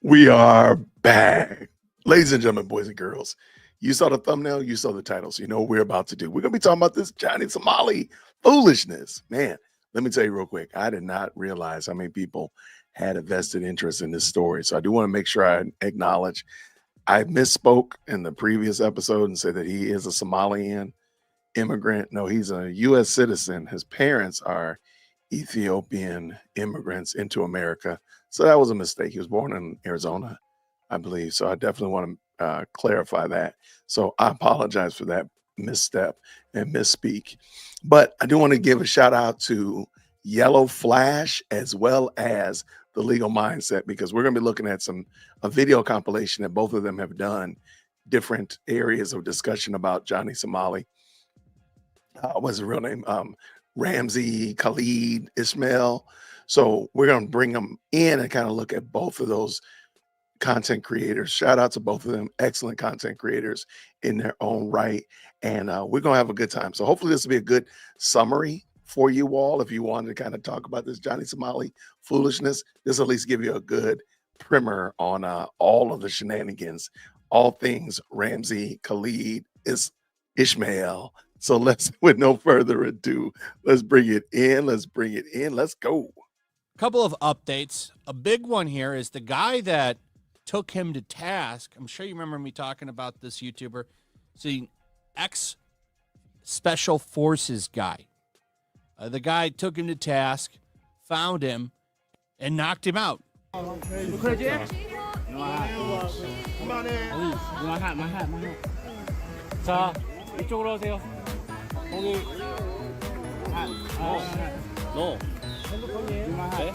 We are back. Ladies and gentlemen, boys and girls, you saw the thumbnail, you saw the title, so you know what we're about to do. We're going to be talking about this Johnny Somali foolishness. Man, let me tell you real quick. I did not realize how many people had a vested interest in this story. So I do want to make sure I acknowledge I misspoke in the previous episode and said that he is a Somalian immigrant. No, he's a U.S. citizen. His parents are Ethiopian immigrants into America. So that was a mistake. He was born in Arizona, I believe. So I definitely want to clarify that. So I apologize for that misstep and misspeak. But I do want to give a shout out to Yellow Flash as well as the Legal Mindset, because we're going to be looking at a video compilation that both of them have done, different areas of discussion about Johnny Somali. What's his real name? Ramsey Khalid Ishmeal. So we're going to bring them in and kind of look at both of those content creators. Shout out to both of them. Excellent content creators in their own right. And we're going to have a good time. So hopefully this will be a good summary for you all. If you wanted to kind of talk about this Johnny Somali foolishness, this will at least give you a good primer on all of the shenanigans, all things Ramsey Khalid Ishmael. So let's, with no further ado, let's bring it in. Let's bring it in. Let's go. Couple of updates. A big one here is the guy that took him to task. I'm sure you remember me talking about this YouTuber. It's the ex-special forces guy. The guy took him to task, found him, and knocked him out. 자, 이쪽으로 오세요. 거기 너 핸드폰이에요? 네?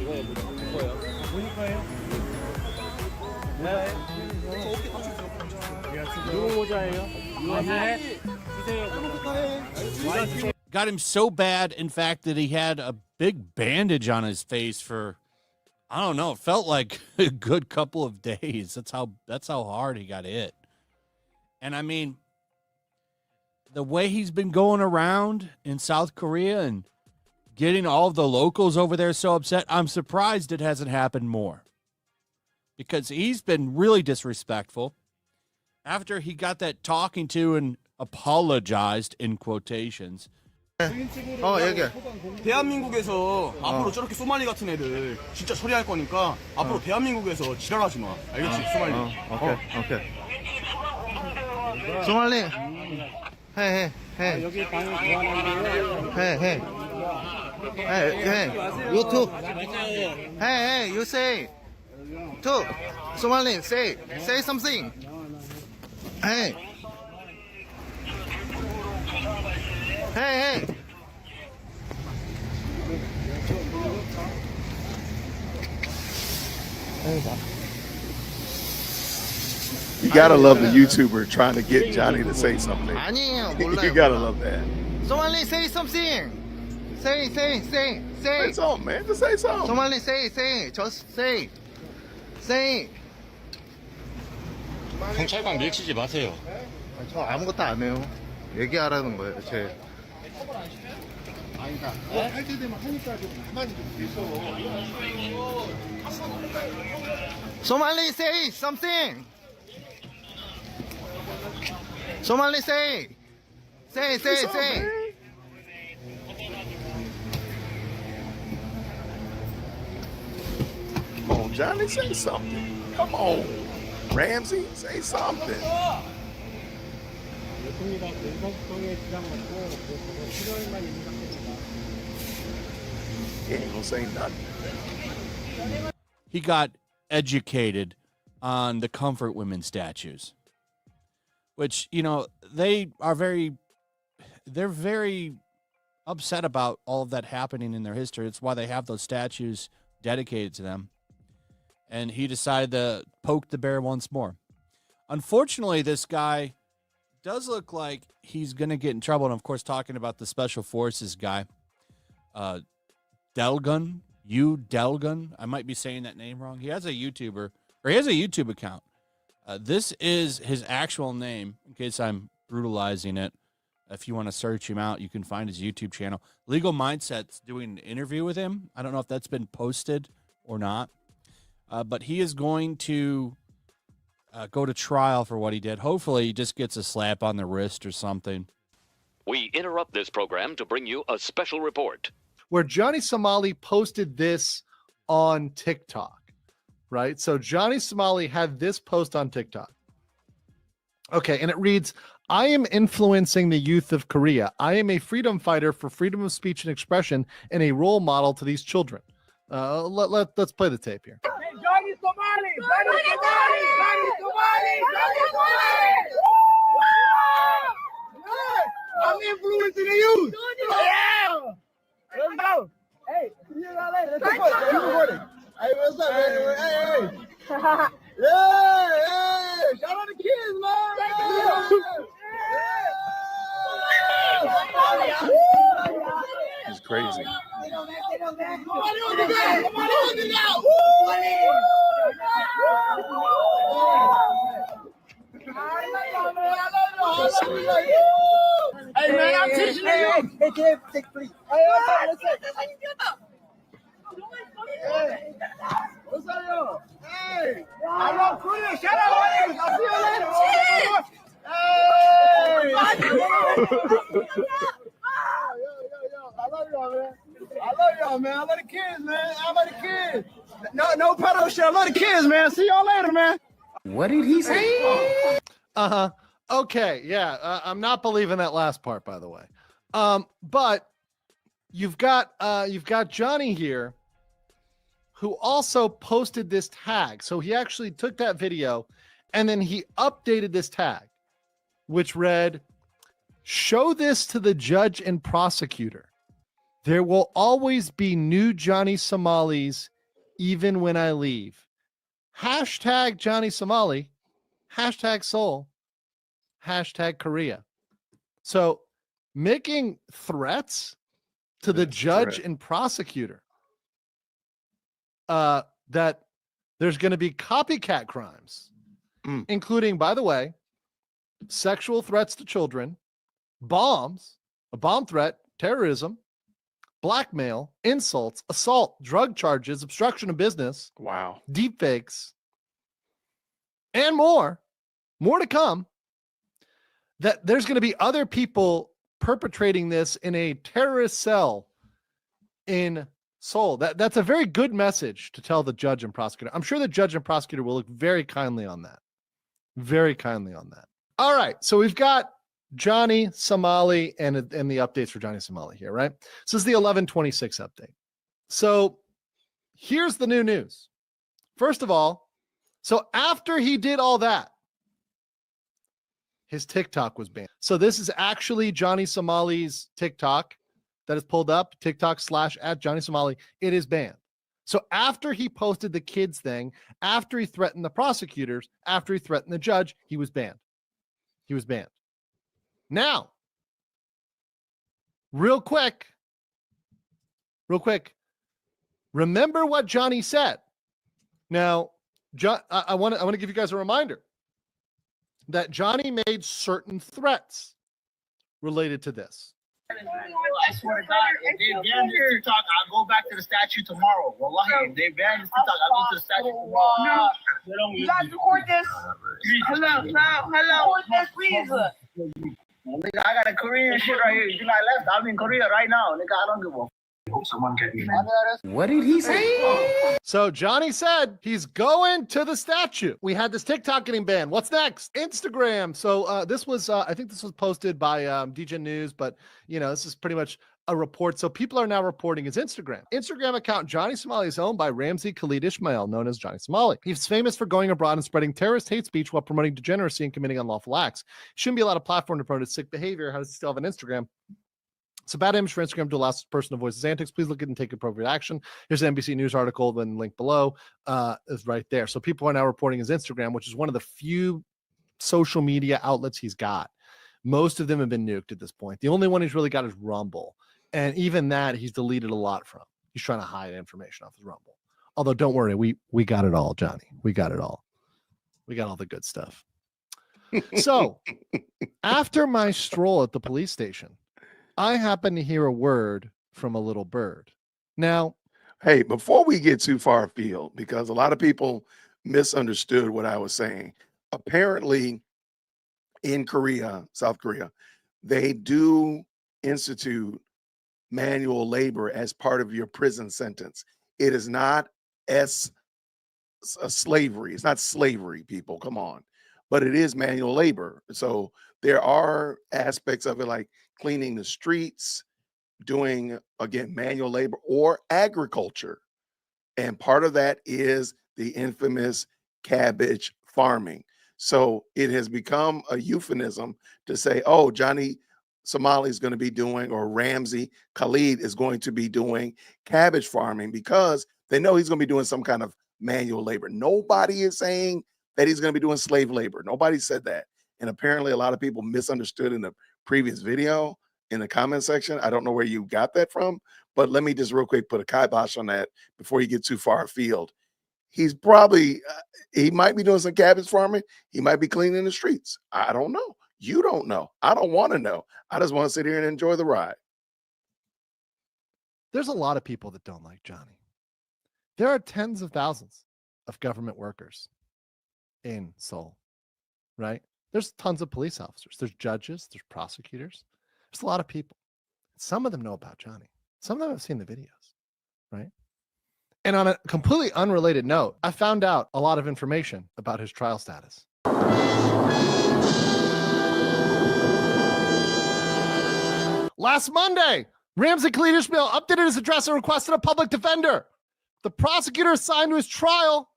이거예요. 모니터예요? 네. 누구 모자예요? 네. 주세요. Got him so bad, in fact, that he had a big bandage on his face for, I don't know, it felt like a good couple of days. That's how hard he got hit. And I mean, the way he's been going around in South Korea and getting all of the locals over there so upset, I'm surprised it hasn't happened more. Because he's been really disrespectful. After he got that talking to and apologized, in quotations. 여기야. 대한민국에서 앞으로 저렇게 소말리 같은 애들 진짜 처리할 거니까 앞으로 대한민국에서 지랄하지 마. 알겠지? 소말리. 오케이. 소말리. 해. 여기 방이 좋아하는데요. 해. 유튜브. 해. You say. To. Somali, say something. Hey. You gotta love the YouTuber trying to get Johnny to say something. 아니에요, You 몰라요. gotta love that. Somali, say something. Say. Say something, man. Just say something. Somali, say. Just say. 경찰관 밀치지 마세요. 저 아무것도 안 해요. 얘기하라는 거예요, 제. 할때 되면 하니까 좀 가만히 좀 있어. Somali, say something. Somali, say. Say. Come on, Johnny, say something. Come on. Ramsey, say something. He ain't gonna say nothing. He got educated on the comfort women statues, which, they're very upset about all of that happening in their history. It's why they have those statues dedicated to them. And he decided to poke the bear once more. Unfortunately, this guy does look like he's going to get in trouble. And, of course, talking about the Special Forces guy, Delgun, I might be saying that name wrong. He has a YouTube account. This is his actual name, in case I'm brutalizing it. If you want to search him out, you can find his YouTube channel. Legal Mindset's doing an interview with him. I don't know if that's been posted or not. but he is going to go to trial for what he did. Hopefully, he just gets a slap on the wrist or something. We interrupt this program to bring you a special report. Where Johnny Somali posted this on TikTok, right? So Johnny Somali had this post on TikTok. Okay, and it reads, I am influencing the youth of Korea. I am a freedom fighter for freedom of speech and expression and a role model to these children. Let's play the tape here. Johnny Somali! Johnny Somali! Johnny Somali! Johnny Somali! I'm influencing the youth! Yeah! Let's go! Hey, see you later. Let's go. Hey, what's up, man? Hey, hey. Yeah, hey. Shout out the kids, man. He's crazy. Hey, man, I'm teaching you. Hey, kid, take please. Hey, what's up, yo? Hey, I love Korea. Shout out, man. I'll see you later. Hey. I love y'all, man. I love y'all, man. I love the kids, man. I love the kids. No pedo shit. I love the kids, man. See y'all later, man. What did he say? Uh-huh. Okay, yeah. I'm not believing that last part, by the way. But you've got Johnny here who also posted this tag. So he actually took that video and then he updated this tag, which read, show this to the judge and prosecutor. There will always be new Johnny Somalis even when I leave. Hashtag Johnny Somali, hashtag Seoul, hashtag Korea. So making threats to the judge and prosecutor that there's going to be copycat crimes, including, by the way, sexual threats to children, bombs, a bomb threat, terrorism, blackmail, insults, assault, drug charges, obstruction of business, Wow. deepfakes, and more to come. That there's going to be other people perpetrating this in a terrorist cell in Seoul. That's a very good message to tell the judge and prosecutor. I'm sure the judge and prosecutor will look very kindly on that. Very kindly on that. All right. So we've got Johnny Somali and the updates for Johnny Somali here, right? So this is the 11/26 update. So here's the new news. First of all, so after he did all that, his TikTok was banned. So this is actually Johnny Somali's TikTok that is pulled up, TikTok / Johnny Somali. It is banned. So after he posted the kids thing, after he threatened the prosecutors, after he threatened the judge, he was banned. He was banned. Now, real quick, remember what Johnny said. Now, I want to give you guys a reminder that Johnny made certain threats related to this. I swear to God, if they ban this TikTok, I'll go back to the statue tomorrow. Wallahi, if they ban this TikTok, I'll go to the statue tomorrow. No, you guys record this. Hello, record this, please. Nigga, I got a Korean shit right here. You think I left? I'm in Korea right now. Nigga, I don't give a What did he say? So Johnny said he's going to the statue. We had this TikTok getting banned. What's next? Instagram. So this was, I think this was posted by DJ News, but this is pretty much a report. So people are now reporting his Instagram. Instagram account Johnny Somali is owned by Ramsey Khalid Ishmeal, known as Johnny Somali. He's famous for going abroad and spreading terrorist hate speech while promoting degeneracy and committing unlawful acts. Shouldn't be allowed a platform to promote his sick behavior. How does he still have an Instagram? It's a bad image for Instagram to allow this person to voice his antics. Please look at and take appropriate action. Here's an NBC News article, then link below is right there. So people are now reporting his Instagram, which is one of the few social media outlets he's got. Most of them have been nuked at this point. The only one he's really got is Rumble. And even that, he's deleted a lot from. He's trying to hide information off his Rumble. Although, don't worry, we got it all, Johnny. We got it all. We got all the good stuff. So, after my stroll at the police station, I happened to hear a word from a little bird. Now, Hey, before we get too far afield, because a lot of people misunderstood what I was saying. Apparently, in Korea, South Korea, they do institute manual labor as part of your prison sentence. It is not as slavery. It's not slavery, people. Come on. But it is manual labor. So there are aspects of it like cleaning the streets, doing, again, manual labor or agriculture. And part of that is the infamous cabbage farming. So it has become a euphemism to say, oh, Johnny Somali is going to be doing, or Ramsey Khalid is going to be doing cabbage farming, because they know he's going to be doing some kind of manual labor. Nobody is saying that he's going to be doing slave labor. Nobody said that. And apparently a lot of people misunderstood in the previous video in the comment section. I don't know where you got that from, but let me just real quick put a kibosh on that before you get too far afield. He's probably, he might be doing some cabbage farming. He might be cleaning the streets. I don't know. You don't know. I don't want to know. I just want to sit here and enjoy the ride. There's a lot of people that don't like Johnny. There are tens of thousands of government workers in Seoul, right? There's tons of police officers. There's judges. There's prosecutors. There's a lot of people. Some of them know about Johnny. Some of them have seen the videos, right? And on a completely unrelated note, I found out a lot of information about his trial status. Last Monday, Ramsey Khalid Ishmeal updated his address and requested a public defender. The prosecutor assigned to his trial,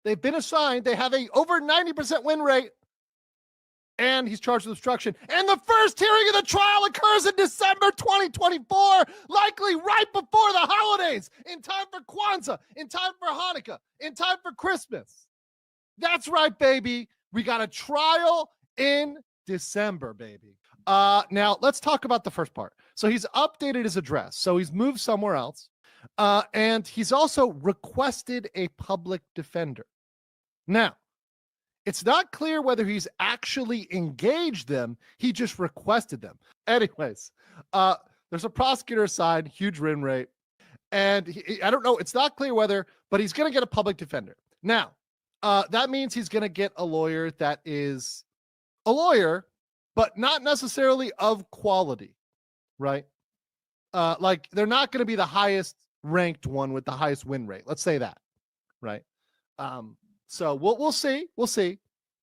they've been assigned, they have a over 90% win rate, and he's charged with obstruction. And the first hearing of the trial occurs in December 2024, likely right before the holidays, in time for Kwanzaa, in time for Hanukkah, in time for Christmas. That's right, baby. We got a trial in December, baby. Now, let's talk about the first part. So he's updated his address. So he's moved somewhere else. And he's also requested a public defender. Now, it's not clear whether he's actually engaged them. He just requested them. Anyways, there's a prosecutor assigned, huge win rate. And I don't know, it's not clear whether, but he's going to get a public defender. Now, that means he's going to get a lawyer that is a lawyer, but not necessarily of quality, right? Like they're not going to be the highest ranked one with the highest win rate. Let's say that, right? So we'll see. We'll see.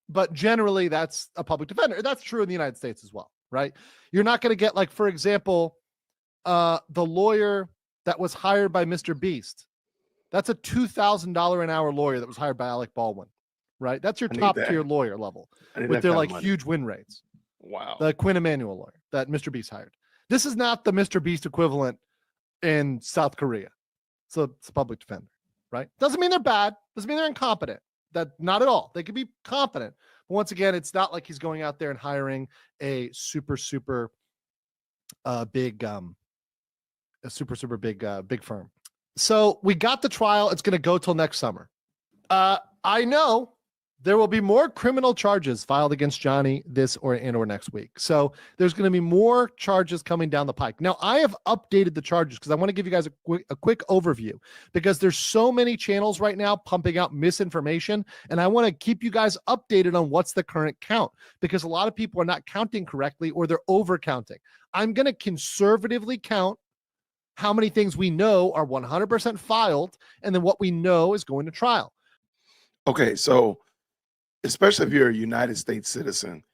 But generally, that's a public defender. That's true in the United States as well, right? You're not going to get, like, for example, the lawyer that was hired by Mr. Beast. That's a $2,000 an hour lawyer that was hired by Alec Baldwin, right? That's your top tier lawyer level with their like huge win rates. Wow. The Quinn Emanuel lawyer that Mr. Beast hired. This is not the Mr. Beast equivalent in South Korea. So it's a public defender, right? Doesn't mean they're bad. Doesn't mean they're incompetent. That not at all. They could be competent. But once again, it's not like he's going out there and hiring a super big firm. So we got the trial. It's going to go till next summer. I know there will be more criminal charges filed against Johnny this or next week. So there's going to be more charges coming down the pike. Now, I have updated the charges because I want to give you guys a quick overview, because there's so many channels right now pumping out misinformation, and I want to keep you guys updated on what's the current count, because a lot of people are not counting correctly or they're over counting. I'm going to conservatively count how many things we know are 100% filed, and then what we know is going to trial. Okay, so especially if you're a United States citizen,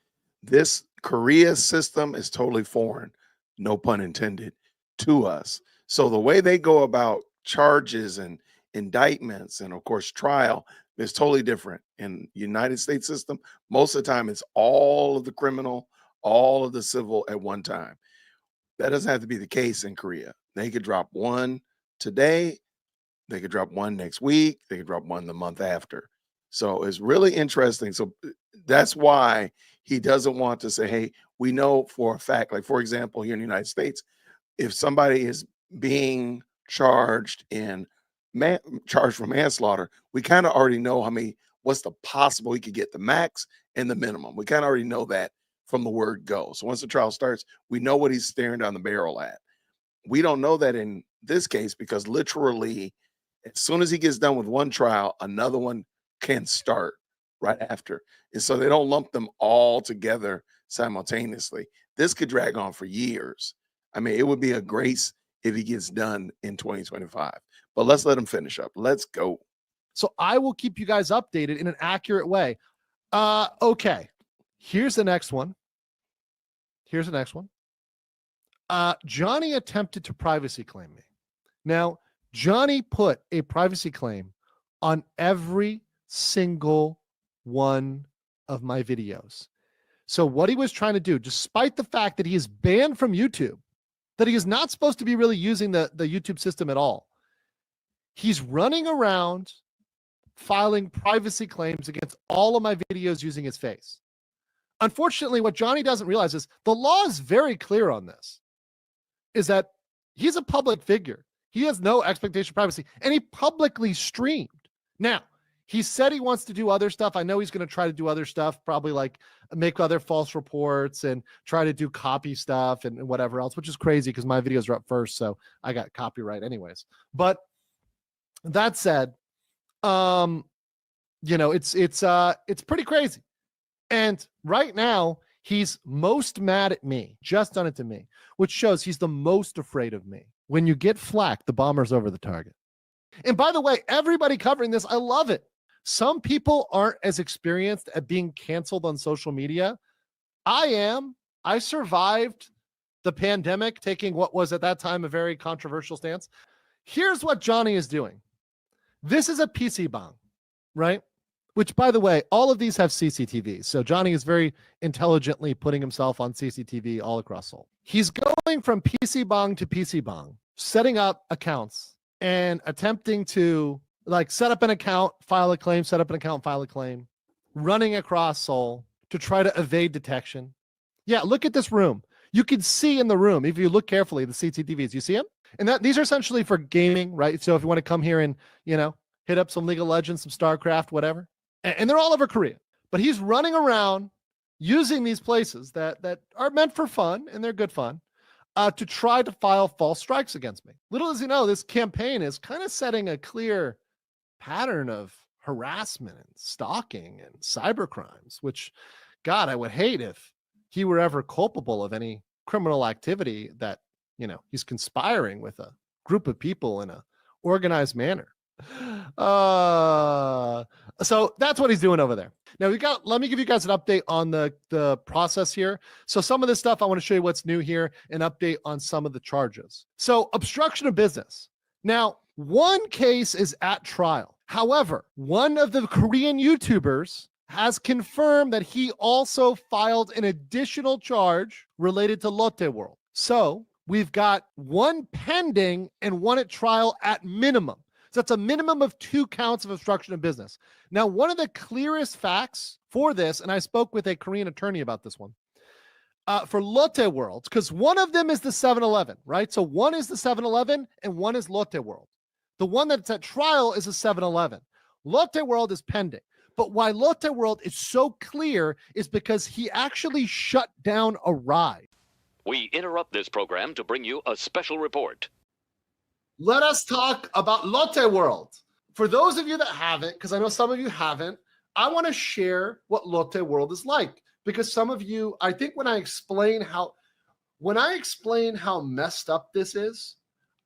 this Korea system is totally foreign, no pun intended, to us. So the way they go about charges and indictments and, of course, trial is totally different. In United States system, most of the time it's all of the criminal, all of the civil at one time. That doesn't have to be the case in Korea. They could drop one today, they could drop one next week, they could drop one the month after. So it's really interesting. So that's why he doesn't want to say, hey, we know for a fact, like, for example, here in the United States, if somebody is being charged for manslaughter, we kind of already know what's the possible he could get, the max and the minimum. We kind of already know that from the word go. So once the trial starts, we know what he's staring down the barrel at. We don't know that in this case, because literally As soon as he gets done with one trial, another one can start right after. And so they don't lump them all together simultaneously. This could drag on for years. I mean, it would be a grace if he gets done in 2025. But let's let him finish up. Let's go. So I will keep you guys updated in an accurate way. Okay. Here's the next one. Johnny attempted to privacy claim me. Now, Johnny put a privacy claim on every single one of my videos. So what he was trying to do, despite the fact that he is banned from YouTube, that he is not supposed to be really using the YouTube system at all, he's running around filing privacy claims against all of my videos using his face. Unfortunately, what Johnny doesn't realize is the law is very clear on this, is that he's a public figure. He has no expectation of privacy, and he publicly streamed. Now, he said he wants to do other stuff. I know he's going to try to do other stuff, probably like make other false reports and try to do copy stuff and whatever else, which is crazy because my videos are up first, so I got copyright anyways. But that said, it's pretty crazy. And right now, he's most mad at me, just done it to me, which shows he's the most afraid of me. When you get flack, the bomber's over the target. And by the way, everybody covering this, I love it. Some people aren't as experienced at being canceled on social media. I am. I survived the pandemic, taking what was at that time a very controversial stance. Here's what Johnny is doing. This is a PC bong, right? Which, by the way, all of these have CCTV. So Johnny is very intelligently putting himself on CCTV all across Seoul. He's going from PC bong to PC bong, setting up accounts and attempting to like set up an account, file a claim, set up an account, file a claim, running across Seoul to try to evade detection. Yeah, look at this room. You can see in the room, if you look carefully, the CCTVs, you see them? And these are essentially for gaming, right? So if you want to come here and, hit up some League of Legends, some StarCraft, whatever. And they're all over Korea. But he's running around using these places that are meant for fun, and they're good fun, to try to file false strikes against me. Little does he know, this campaign is kind of setting a clear pattern of harassment and stalking and cyber crimes, which, God, I would hate if he were ever culpable of any criminal activity that, he's conspiring with a group of people in a organized manner. So that's what he's doing over there. Now let me give you guys an update on the process here. So some of this stuff, I want to show you what's new here, an update on some of the charges. So obstruction of business. Now, one case is at trial. However, one of the Korean YouTubers has confirmed that he also filed an additional charge related to Lotte World. So we've got one pending and one at trial at minimum. So that's a minimum of 2 counts of obstruction of business. Now, one of the clearest facts for this, and I spoke with a Korean attorney about this one, for Lotte World, because one of them is the 7-Eleven, right? So one is the 7-Eleven and one is Lotte World. The one that's at trial is a 7-Eleven. Lotte World is pending. But why Lotte World is so clear is because he actually shut down a ride. We interrupt this program to bring you a special report. Let us talk about Lotte World. For those of you that haven't, because I know some of you haven't, I want to share what Lotte World is like. Because some of you, I think when I explain how messed up this is,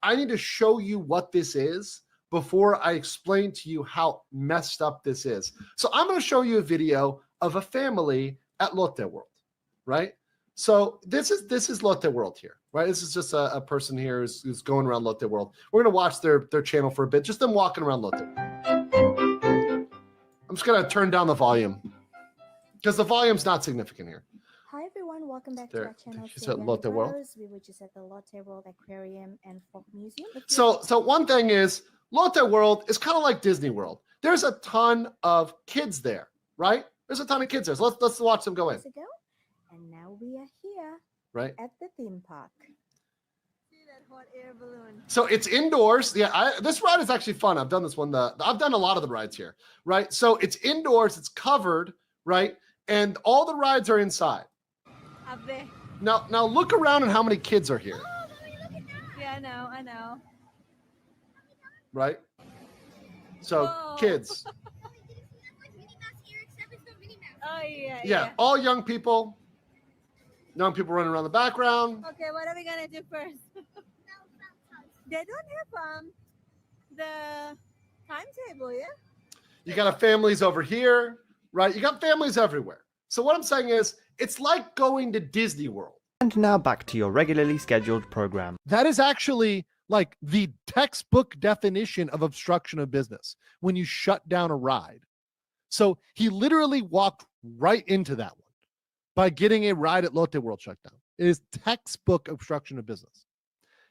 I need to show you what this is before I explain to you how messed up this is. So I'm going to show you a video of a family at Lotte World, right? So this is Lotte World here, right? This is just a person here who's going around Lotte World. We're going to watch their channel for a bit, just them walking around Lotte. I'm just going to turn down the volume because the volume's not significant here. Hi everyone, welcome back to our channel. She's at Lotte World. We were just at the Lotte World Aquarium and Folk Museum. So one thing is, Lotte World is kind of like Disney World. There's a ton of kids there, right? There's a ton of kids there. So let's watch them go in. And now we are here, right, at the theme park. See that hot air balloon? So it's indoors. Yeah, this ride is actually fun. I've done this one. I've done a lot of the rides here, right? So it's indoors. It's covered, right? And all the rides are inside. Now look around at how many kids are here. Oh, mommy, look at that. Yeah, I know. Right? So Whoa. kids, Oh yeah, yeah, all young people running around the background. Okay, what are we gonna do first? They don't have the timetable, yeah? You got families over here, right? You got families everywhere. So what I'm saying is, it's like going to Disney World. And now back to your regularly scheduled program. That is actually like the textbook definition of obstruction of business when you shut down a ride. So he literally walked right into that one by getting a ride at Lotte World shut down. It is textbook obstruction of business.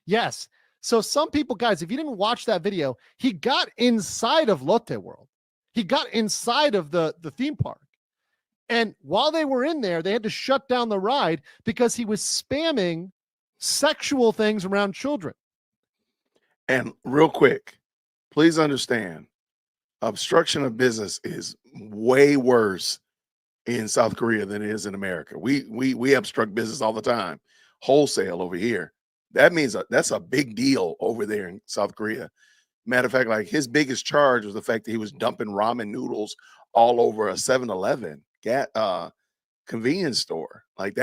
Yes. So some people, guys, if you didn't watch that video, he got inside of Lotte World. He got inside of the theme park. And while they were in there, they had to shut down the ride because he was spamming sexual things around children. And real quick, please understand, obstruction of business is way worse in South Korea than it is in America. We obstruct business all the time, wholesale over here. That means that's a big deal over there in South Korea. Matter of fact, like his biggest charge was the fact that he was dumping ramen noodles all over a 7-Eleven convenience store. Like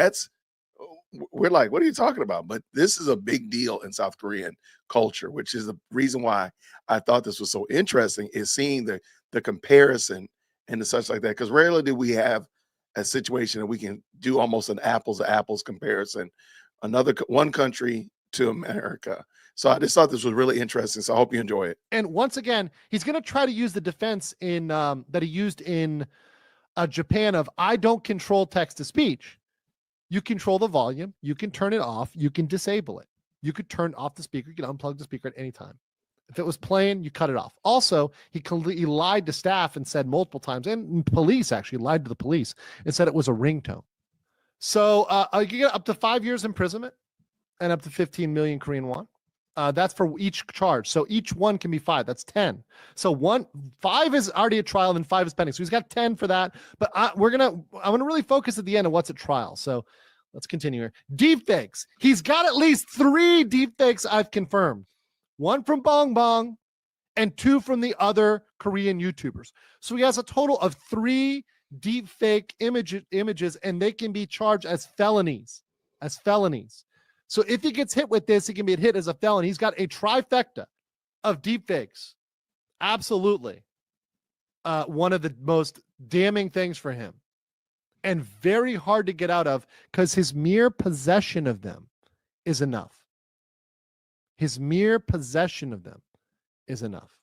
we're like, what are you talking about? But this is a big deal in South Korean culture, which is the reason why I thought this was so interesting, is seeing the comparison and the such like that. Because rarely do we have a situation that we can do almost an apples to apples comparison, one country to America. So I just thought this was really interesting. So I hope you enjoy it. And once again, he's going to try to use the defense in that he used in Japan of, I don't control text to speech. You control the volume. You can turn it off. You can disable it. You could turn off the speaker. You can unplug the speaker at any time. If it was playing, you cut it off. Also, he lied to staff and said multiple times, and police actually lied to the police and said it was a ringtone. So you get up to 5 years imprisonment and up to 15 million Korean won. That's for each charge. So each one can be 5. That's 10. So 5 is already at trial and 5 is pending. So he's got 10 for that. But I'm going to really focus at the end on what's at trial. So let's continue here. Deepfakes. He's got at least 3 deepfakes I've confirmed. 1 from Bong Bong and 2 from the other Korean YouTubers. So he has a total of 3 deepfake images, and they can be charged as felonies. So if he gets hit with this, he can be hit as a felon. He's got a trifecta of deepfakes. Absolutely. One of the most damning things for him, and very hard to get out of, because his mere possession of them is enough. His mere possession of them is enough.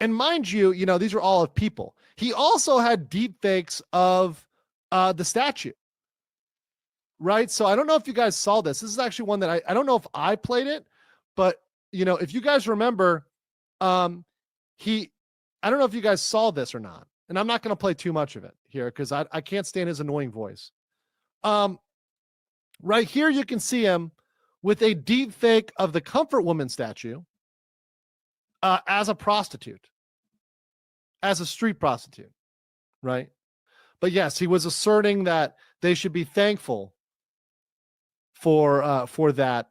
And mind you, these are all of people. He also had deepfakes of the statue. Right. So I don't know if you guys saw this. This is actually one that I don't know if I played it, but if you guys remember, I don't know if you guys saw this or not. And I'm not going to play too much of it here because I can't stand his annoying voice. Right here, you can see him with a deep fake of the Comfort Woman statue as a prostitute, as a street prostitute. Right. But yes, he was asserting that they should be thankful for that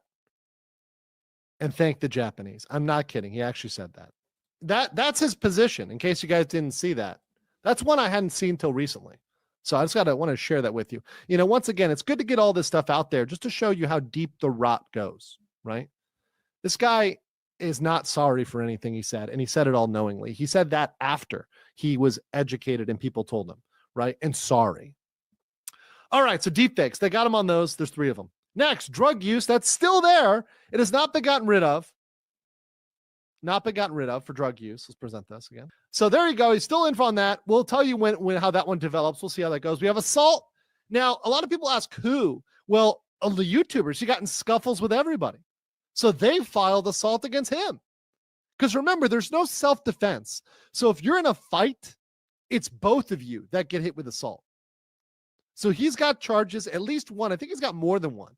and thank the Japanese. I'm not kidding. He actually said that. That's his position, in case you guys didn't see that. That's one I hadn't seen till recently. So I just want to share that with you. Once again, it's good to get all this stuff out there just to show you how deep the rot goes, right? This guy is not sorry for anything he said, and he said it all knowingly. He said that after he was educated and people told him, right? And sorry. All right, so deepfakes. They got him on those. There's 3 of them. Next, drug use. That's still there. It has not been gotten rid of. Not been gotten rid of for drug use. Let's present this again. So there you go. He's still in on that. We'll tell you when how that one develops. We'll see how that goes. We have assault. Now, a lot of people ask who. Well, the YouTubers. He got in scuffles with everybody. So they filed assault against him. Because remember, there's no self-defense. So if you're in a fight, it's both of you that get hit with assault. So he's got charges, at least 1. I think he's got more than 1.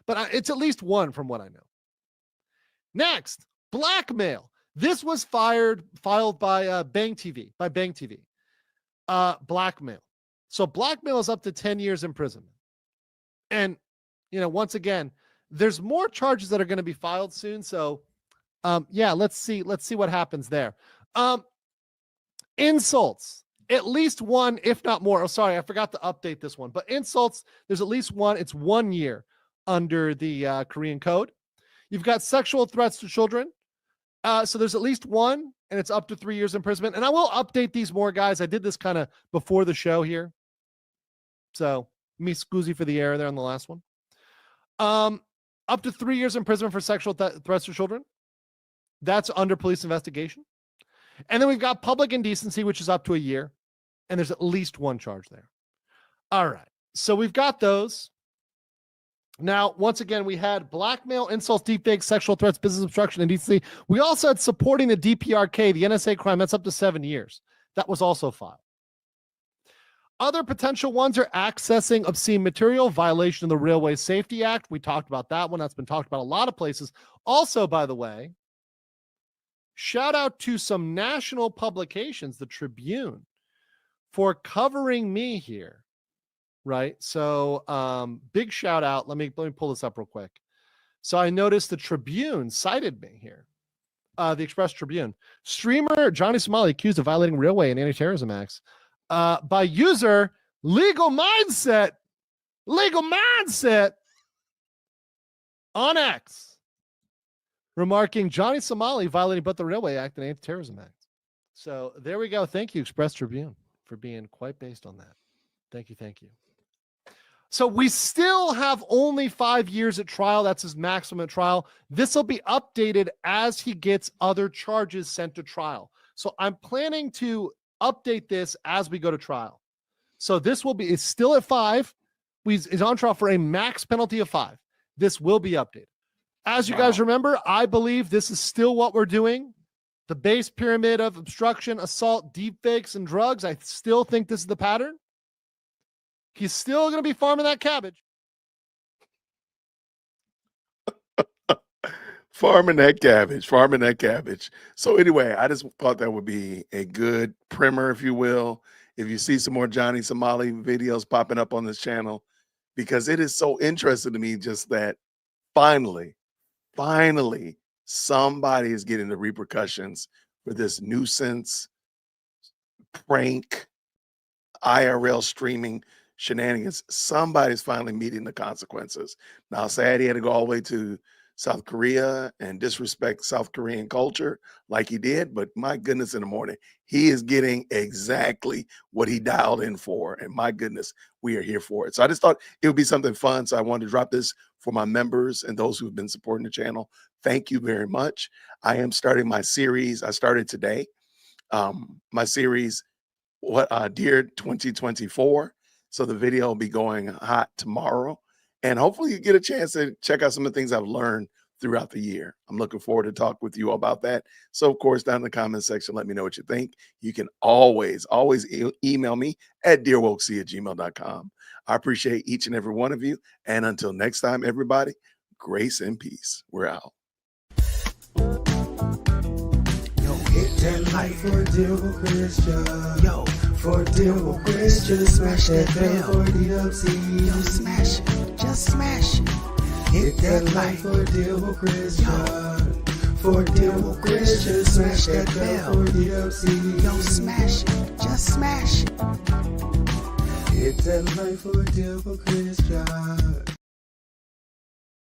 But it's at least 1 from what I know. Next, blackmail. This was filed by Bang TV. Blackmail. So blackmail is up to 10 years imprisonment. And, once again, there's more charges that are going to be filed soon. So, let's see what happens there. Insults, at least one, if not more. Oh, sorry, I forgot to update this one. But insults, there's at least one. It's 1 year under the Korean code. You've got sexual threats to children. So there's at least one, and it's up to 3 years imprisonment. And I will update these more, guys. I did this kind of before the show here. So me scusi for the error there on the last one. Up to 3 years imprisonment for sexual threats to children. That's under police investigation. And then we've got public indecency, which is up to 1 year. And there's at least one charge there. All right. So we've got those. Now, once again, we had blackmail, insults, deepfakes, sexual threats, business obstruction, indecency. We also had supporting the DPRK, the NSA crime. That's up to 7 years. That was also filed. Other potential ones are accessing obscene material, violation of the Railway Safety Act. We talked about that one. That's been talked about a lot of places. Also, by the way, shout out to some national publications, the Tribune, for covering me here. Right. So big shout out. Let me pull this up real quick. So I noticed the Tribune cited me here. The Express Tribune. Streamer Johnny Somali accused of violating railway and anti-terrorism acts by user Legal Mindset on X, remarking Johnny Somali violating both the Railway Act and Anti-Terrorism Act. So there we go. Thank you, Express Tribune, for being quite based on that. Thank you. Thank you. So we still have only 5 years at trial. That's his maximum at trial. This will be updated as he gets other charges sent to trial. So I'm planning to update this as we go to trial. So this will be, it's still at 5. He's on trial for a max penalty of 5. This will be updated. As you guys remember, I believe this is still what we're doing. The base pyramid of obstruction, assault, deepfakes, and drugs. I still think this is the pattern. He's still going to be farming that cabbage. Farming that cabbage. So anyway, I just thought that would be a good primer, if you will. If you see some more Johnny Somali videos popping up on this channel, because it is so interesting to me just that finally, somebody is getting the repercussions for this nuisance, prank, IRL streaming shenanigans. Somebody's finally meeting the consequences. Now, sad he had to go all the way to South Korea and disrespect South Korean culture like he did, but my goodness, in the morning, he is getting exactly what he dialed in for. And my goodness, we are here for it. So I just thought it would be something fun. So I wanted to drop this for my members and those who've been supporting the channel. Thank you very much. I am starting my series. I started today. My series, Dear 2024. So the video will be going hot tomorrow. And hopefully you get a chance to check out some of the things I've learned throughout the year. I'm looking forward to talk with you about that. So, of course, down in the comment section, let me know what you think. You can always email me at dearwokesee@gmail.com. I appreciate each and every one of you. And until next time, everybody, grace and peace. We're out. Hit that like for deal with Christian. Yo, for deal with Christian. Smash that bell for DWC. Yo, smash it. Just smash it. Hit that like for deal with Christian. For deal with Christian. Smash that bell for DWC. Yo, smash it. Just smash it. Hit that like for deal with Christian.